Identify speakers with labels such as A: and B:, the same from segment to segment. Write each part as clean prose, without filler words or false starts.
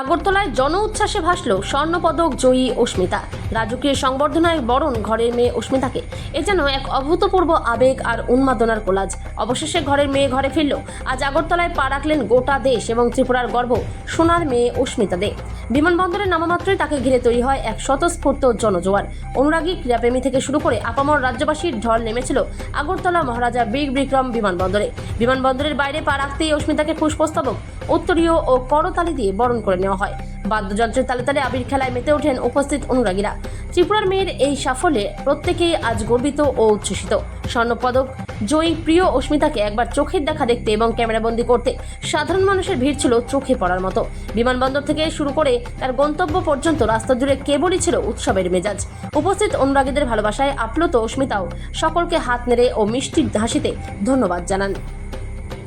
A: আগরতলায় জন উচ্ছ্বাসে ভাসল স্বর্ণপদক জয়ী অস্মিতা। রাজকীয় সংবর্ধনায় বরণ ঘরের মেয়ে অস্মিতাকে। এ যেন এক অভূতপূর্ব আবেগ আর উন্মাদনার কোলাজ। অবশেষে ঘরের মেয়ে ঘরে ফিরল। আজ আগরতলায় পা রাখলেন গোটা দেশ এবং ত্রিপুরার গর্ব সোনার মেয়ে অস্মিতা দে। বিমানবন্দরে নামামাত্রই তাকে ঘিরে তৈরি হয় এক স্বতঃস্ফূর্ত জনজোয়ার। অনুরাগী ক্রীড়াপ্রেমী থেকে শুরু করে আপামর রাজ্যবাসীর ঢল নেমেছিল আগরতলা মহারাজা বীর বিক্রম বিমানবন্দরে। বিমানবন্দরের বাইরে পা রাখতেই অস্মিতাকে পুষ্পস্তবক, উত্তরীয় ও করতালি দিয়ে বরণ করে নেওয়া হয়। বাদ্যযন্ত্রের তালে তালে আবির খেলায় মেতে ওঠেন উপস্থিত অনুরাগীরা। ত্রিপুরার মেয়ের এই সাফল্যে প্রত্যেকেই আজ গর্বিত ও উচ্ছ্বসিত। স্বর্ণপদক জয়ী প্রিয় অস্মিতাকে একবার চোখের দেখা দেখতে এবং ক্যামেরাবন্দি করতে সাধারণ মানুষের ভিড় ছিল চোখে পড়ার মতো। বিমানবন্দর থেকে শুরু করে তার গন্তব্য পর্যন্ত রাস্তা জুড়ে কেবলই ছিল উৎসবের মেজাজ। উপস্থিত অনুরাগীদের ভালোবাসায় আপ্লুত অস্মিতাও সকলকে হাত নেড়ে ও মিষ্টি হাসিতে ধন্যবাদ জানান।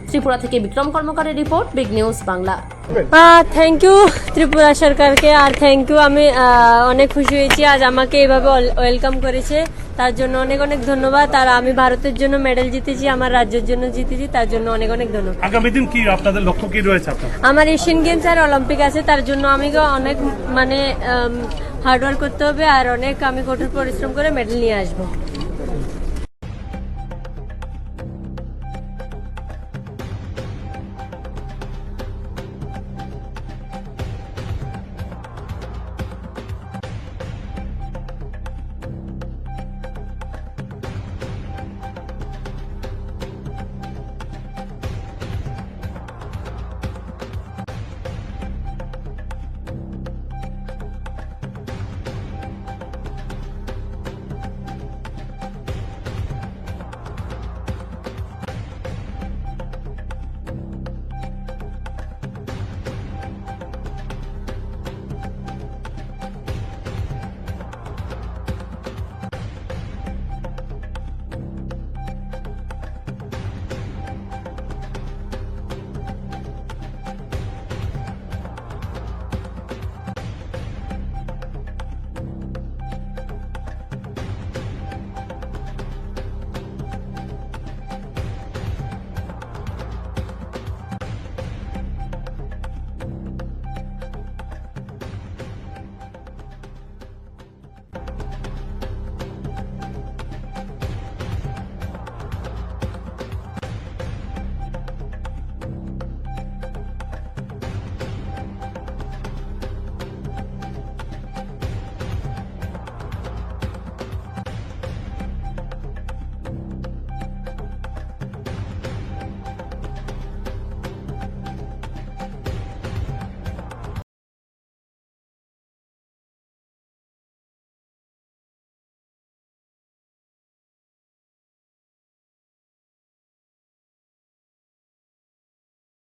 A: ত্রিপুরা থেকে বিক্রম কর্মকারের report, big news Bangla.
B: Thank you Tripura সরকারকে, আর থ্যাংক ইউ। আমি অনেক খুশি হয়েছি আজ আমাকে এইভাবে ওয়েলকাম করেছে, তার জন্য অনেক অনেক ধন্যবাদ। আর আমি ভারতের জন্য মেডেল জিতেছি, আমার রাজ্যের জন্য জিতেছি, তার জন্য অনেক অনেক ধন্যবাদ।
C: আগামী দিন কি আপনাদের লক্ষ্য কি রয়েছে?
B: আমার এশিয়ান গেমস আর অলিম্পিক আছে, তার জন্য আমি অনেক হার্ডওয়ার্ক করতে হবে আর অনেক আমি কঠোর পরিশ্রম করে মেডেল নিয়ে আসবো।